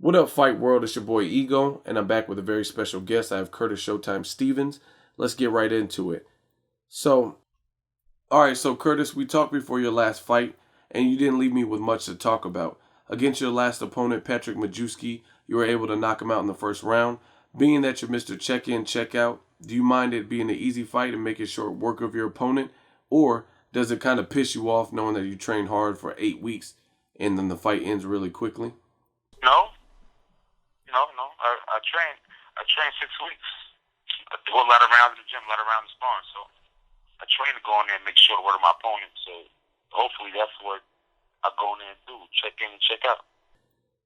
What up, Fight World? It's your boy Ego, and I'm back with a very special guest. I have Curtis Showtime Stevens. Let's get right into it. So Curtis, we talked before your last fight, and you didn't leave me with much to talk about. Against your last opponent, Patrick Majewski, you were able to knock him out in the first round. Being that you're Mr. Check-in, check-out, do you mind it being an easy fight and making short work of your opponent? Or does it kind of piss you off knowing that you trained hard for 8 weeks and then the fight ends really quickly? No. I trained 6 weeks. I do a lot of rounds in the gym, a lot of rounds in sparring. So I train to go in there and make sure to work with my opponent. So hopefully that's what I go in there and do. Check in and check out.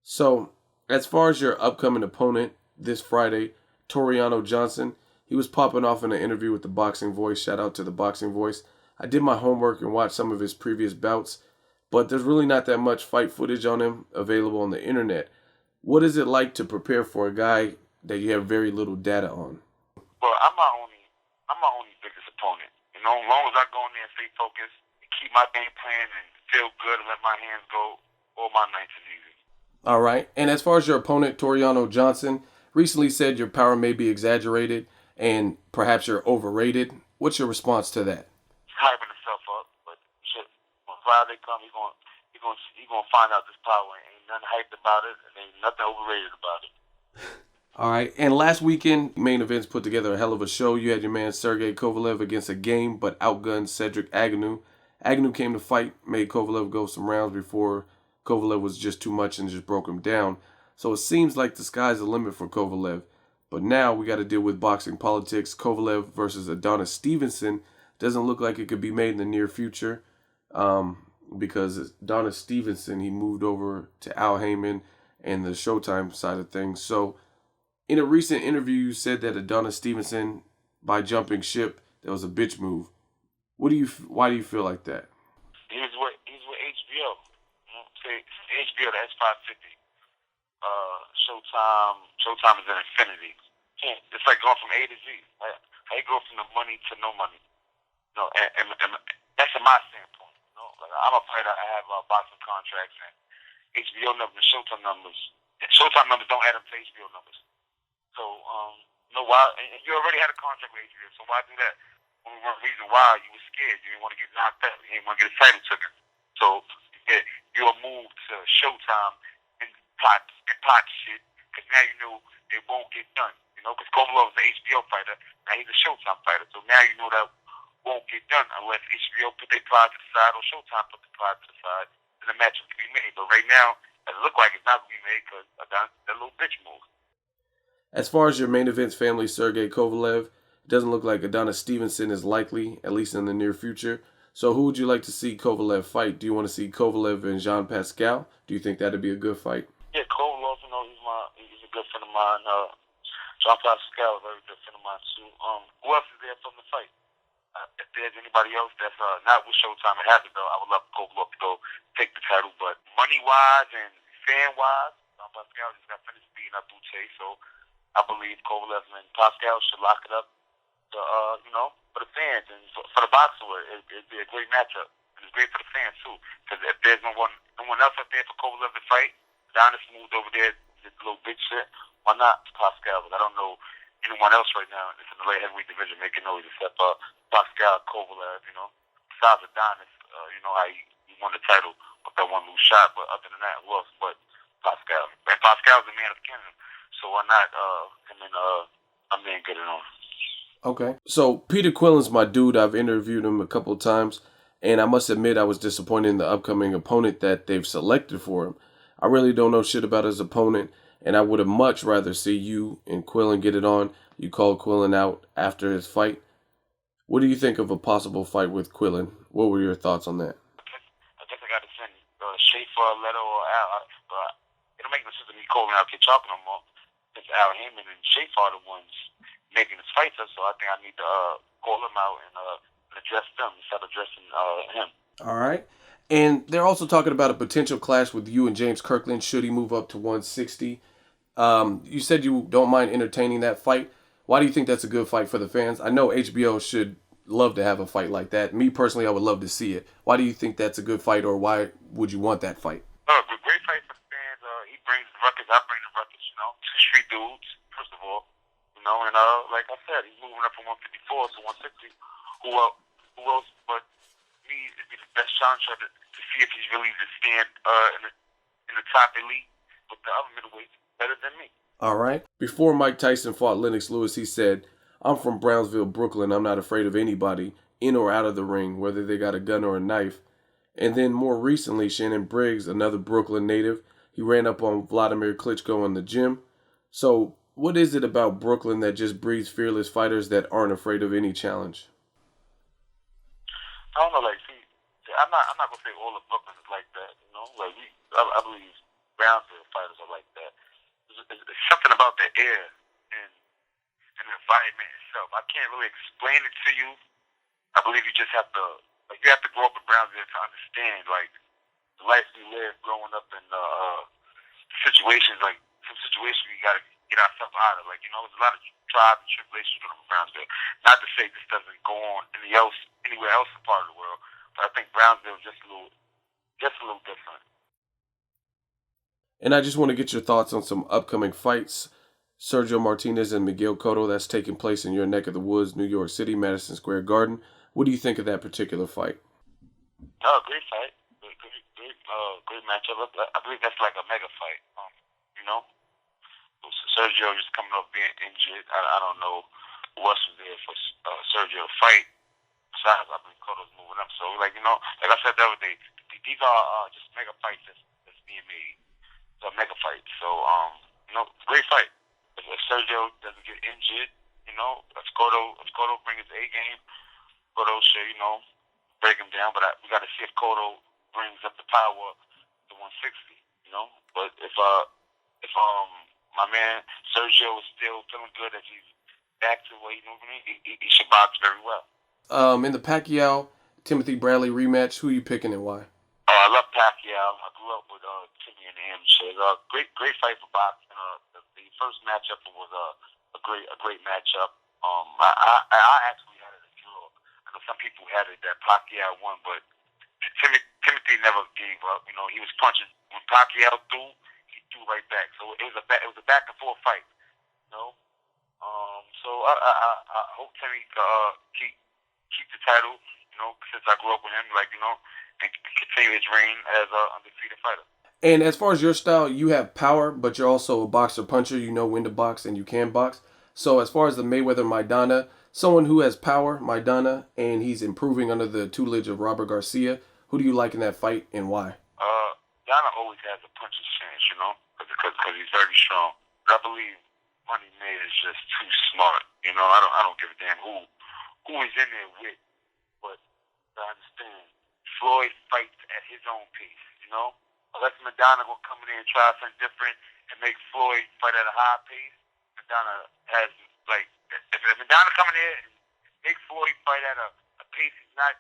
So as far as your upcoming opponent this Friday, Taureano Johnson, he was popping off in an interview with the Boxing Voice. Shout out to the Boxing Voice. I did my homework and watched some of his previous bouts, but there's really not that much fight footage on him available on the internet. What is it like to prepare for a guy that you have very little data on? Well, I'm my only biggest opponent. As long as I go in there and stay focused, and keep my game plan and feel good and let my hands go, all my nights is easy. All right. And as far as your opponent, Taureano Johnson, recently said your power may be exaggerated and perhaps you're overrated. What's your response to that? Hyping himself up, but shit, when Friday comes, he's gonna find out this power. Ain't nothing hyped about it, and ain't nothing overrated about it. All right. And last weekend, Main Events put together a hell of a show. You had your man Sergey Kovalev against a game but outgunned Cedric Agnew. Agnew came to fight, made Kovalev go some rounds before Kovalev was just too much and just broke him down. So it seems like the sky's the limit for Kovalev. But now we got to deal with boxing politics. Kovalev versus Adonis Stevenson doesn't look like it could be made in the near future because Adonis Stevenson, he moved over to Al Heyman and the Showtime side of things. So in a recent interview, you said that Adonis Stevenson, by jumping ship, that was a bitch move. Why do you feel like that? He's with HBO. Say HBO, the S550. Showtime is an infinity. It's like going from A to Z. How you go from the money to no money? And that's in my standpoint. Like I'm a fighter. I have boxing contracts and HBO numbers, Showtime numbers. Showtime numbers don't add up to HBO numbers. So, why? And you already had a contract with HBO, so why do that? Only one reason why, you were scared. You didn't want to get knocked out. You didn't want to get a title taken. So, you'll move to Showtime and pot shit, because now you know it won't get done. Because Kovalev is an HBO fighter, now he's a Showtime fighter. So now you know that won't get done unless HBO put their pride to the side or Showtime put the pride to the side, and the match can be made. But right now, it looks like it's not going to be made because of that little bitch move. As far as your main events family, Sergey Kovalev, it doesn't look like Adonis Stevenson is likely, at least in the near future. So who would you like to see Kovalev fight? Do you want to see Kovalev and Jean Pascal? Do you think that'd be a good fight? Yeah, Kovalev, he's a good friend of mine. Jean Pascal, a very good friend of mine too. Who else is there from the fight? If there's anybody else that's not with Showtime, it has to go. I would love Kovalev to go take the title, but money-wise and fan-wise, Jean Pascal just got finished beating up Boucher, so I believe Kovalev and Pascal should lock it up to, for the fans and for the boxing. It'd be a great matchup. And it's great for the fans, too. Because if there's no one else up there for Kovalev to fight, Adonis moved over there, did a little big shit. Why not Pascal? But I don't know anyone else right now. It's in the light heavyweight division making noise except Pascal, Kovalev, besides Adonis, how he won the title with that one loose shot. But other than that, who else but Pascal? And Pascal's the man of the kingdom. So why not him and I'm being good enough. Okay. So Peter Quillin's my dude. I've interviewed him a couple of times, and I must admit I was disappointed in the upcoming opponent that they've selected for him. I really don't know shit about his opponent, and I would have much rather see you and Quillin get it on. You called Quillin out after his fight. What do you think of a possible fight with Quillin? What were your thoughts on that? I guess I got to send Schaefer a letter or Al. It'll make no sense to me calling out Kid Chalk no more. It's Al Heyman and Schaefer are the ones making this fight up, so I think I need to call them out and address them instead of addressing him. All right. And they're also talking about a potential clash with you and James Kirkland should he move up to 160. You said you don't mind entertaining that fight. Why do you think that's a good fight for the fans? I know HBO should love to have a fight like that. Me personally, I would love to see it. Why do you think that's a good fight, or why would you want that fight? Great fight for the fans. He brings the ruckus, I bring the ruckus, you know. Two street dudes, first of all, you know, and like I said, he's moving up from 154 to 160. Who else but me would be the best challenger to see if he's really to stand in the top elite with the other middleweights better than me. All right. Before Mike Tyson fought Lennox Lewis, he said, "I'm from Brownsville, Brooklyn. I'm not afraid of anybody, in or out of the ring, whether they got a gun or a knife." And then more recently, Shannon Briggs, another Brooklyn native, he ran up on Vladimir Klitschko in the gym. So what is it about Brooklyn that just breeds fearless fighters that aren't afraid of any challenge? I don't know, like, see, I'm not gonna say all of Brooklyn is like that, you know. Like, I believe Brownsville fighters are like that. There's something about the air and the environment itself. I can't really explain it to you. I believe you just have to, like, you have to grow up in Brownsville to understand, like, the life we live growing up in situations, like, some situations we gotta get ourselves out of. Like, you know, there's a lot of trials and tribulations going on in Brownsville. Not to say this doesn't go on anywhere else in part of the world, but I think Brownsville is just a little different. And I just want to get your thoughts on some upcoming fights. Sergio Martinez and Miguel Cotto, that's taking place in your neck of the woods, New York City, Madison Square Garden. What do you think of that particular fight? Oh, great fight. Great matchup. I believe that's like a mega fight. You know, Sergio just coming up being injured. I don't know who else was there for Sergio to fight. Besides, I believe Cotto's moving up. So, like, you know, like I said the other day, these are just mega fights that's being made. So, mega fights. So, you know, great fight. If Sergio doesn't get injured, you know, if Cotto brings his A game, Cotto should, you know, break him down. But we got to see if Cotto brings up the power to 160, you know. But if my man Sergio is still feeling good, as he's back to where he's moving, he should box very well. In the Pacquiao Timothy Bradley rematch, who are you picking and why? I love Pacquiao. I grew up with Timmy and him. Great fight for boxing. The first matchup was a great matchup. I actually had it a draw. I know some people had it that Pacquiao won, but Timothy never gave up. You know, he was punching when Pacquiao threw, he threw right back. So it was a back and forth fight. You know, so I hope Timmy keep the title. You know, since I grew up with him, like, you know, and continue his reign as an undefeated fighter. And as far as your style, you have power, but you're also a boxer puncher. You know when to box and you can box. So as far as the Mayweather-Maidana, someone who has power, Maidana, and he's improving under the tutelage of Robert Garcia, who do you like in that fight and why? Maidana always has a puncher's chance, you know, because he's very strong. But I believe Money May is just too smart. You know, I don't give a damn who he's in there with, but I understand Floyd fights at his own pace, you know. Unless Maidana will come in there and try something different and make Floyd fight at a high pace, Maidana has, like, if Maidana come in there and make Floyd fight at a pace he's not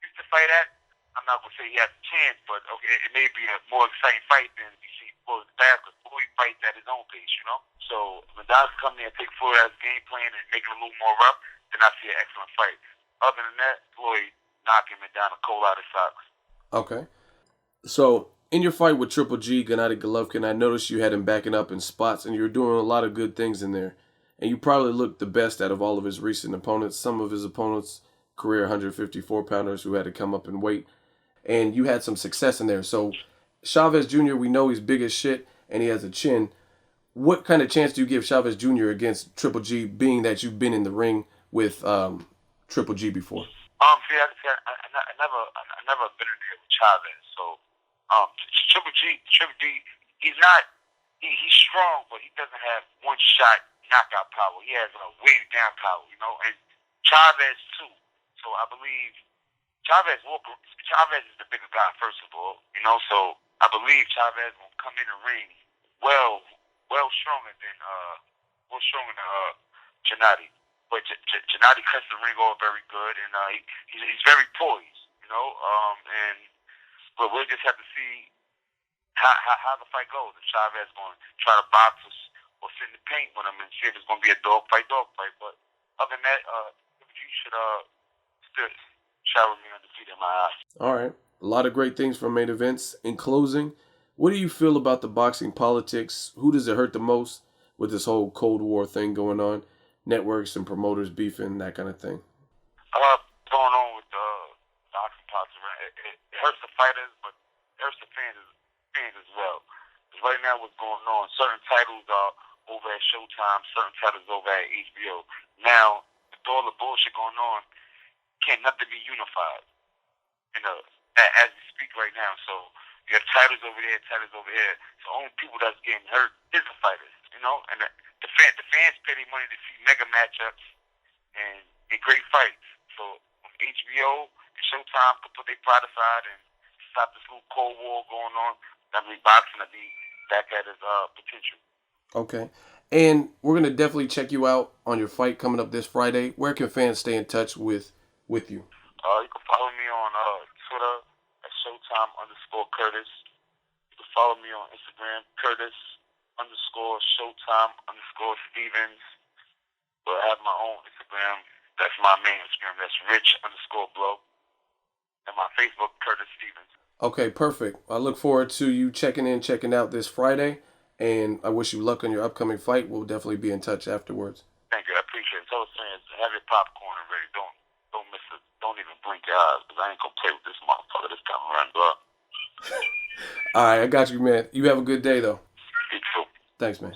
used to fight at, I'm not going to say he has a chance, but okay, it may be a more exciting fight than if you see Floyd back, because Floyd fights at his own pace, you know. So if Maidana come in there and take Floyd as game plan and make it a little more rough, then I see an excellent fight. Other than that, Floyd knocking Maidana cold out of socks. Okay. So in your fight with Triple G, Gennady Golovkin, I noticed you had him backing up in spots, and you were doing a lot of good things in there. And you probably looked the best out of all of his recent opponents. Some of his opponents, career 154-pounders who had to come up in weight. And you had some success in there. So Chavez Jr., we know he's big as shit, and he has a chin. What kind of chance do you give Chavez Jr. against Triple G, being that you've been in the ring with Triple G before? See, I never been in there with Chavez. So, Triple G, he's strong, but he doesn't have one shot knockout power. He has a weighted down power, you know, and Chavez too. So I believe Chavez is the bigger guy, first of all, you know. So I believe Chavez will come in the ring well stronger than Gennady. But Gennady cuts the ring over very good, and he's very poised, you know. But we'll just have to see how the fight goes. If Chavez going to try to box or sit in the paint with him and see if it's going to be a dog fight. But other than that, you should still shower me undefeated in my eyes. All right. A lot of great things from main events. In closing, What do you feel about the boxing politics? Who does it hurt the most with this whole Cold War thing going on? Networks and promoters beefing, that kind of thing. Going on with the boxing politics, it hurts the fighters, but it hurts the fans as well. Because right now what's going on, certain titles are over at Showtime, certain titles over at HBO. Now, with all the bullshit going on, can't nothing be unified. As we speak right now. So you have titles over there, titles over here. So only people that's getting hurt is the fighters, and the fans pay their money to see mega matchups and great fights. So HBO and Showtime could put their pride aside and stop this little Cold War going on. That means boxing to be back at its potential. Okay. And we're going to definitely check you out on your fight coming up this Friday. Where can fans stay in touch with you? You can follow me on Twitter at Showtime_Curtis. You can follow me on Instagram, Curtis_Showtime_Stevens. But I have my own Instagram. That's my main Instagram. That's Rich_Blow. And my Facebook, Curtis Stevens. Okay, perfect. I look forward to you checking out this Friday. And I wish you luck on your upcoming fight. We'll definitely be in touch afterwards. Thank you. I appreciate it. Tell the fans, have your popcorn ready. Don't miss it. Don't even blink your eyes, because I ain't going to play with this motherfucker this time around, bro. All right, I got you, man. You have a good day, though. You too. Thanks, man.